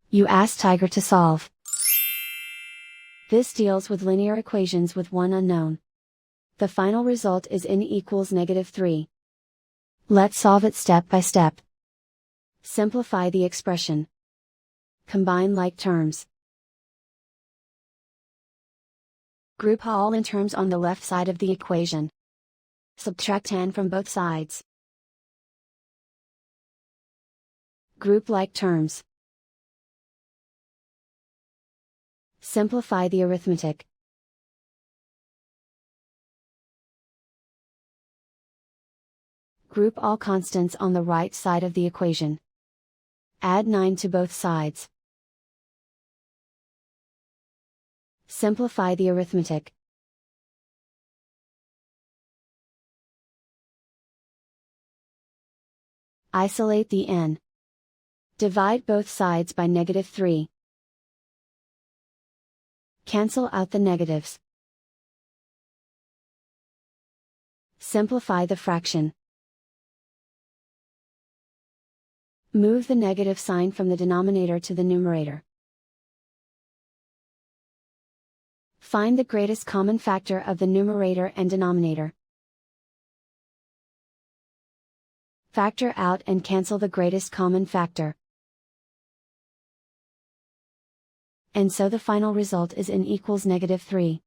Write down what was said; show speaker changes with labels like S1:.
S1: You ask Tiger to solve. This deals with linear equations with one unknown. The final result is n equals -3. Let's solve it step by step. Simplify the expression. Combine like terms. Group all in terms on the left side of the equation. Subtract n from both sides. Group like terms. Simplify the arithmetic. Group all constants on the right side of the equation. Add 9 to both sides. Simplify the arithmetic. Isolate the n. Divide both sides by -3. Cancel out the negatives. Simplify the fraction. Move the negative sign from the denominator to the numerator. Find the greatest common factor of the numerator and denominator. Factor out and cancel the greatest common factor. And so the final result is n equals -3.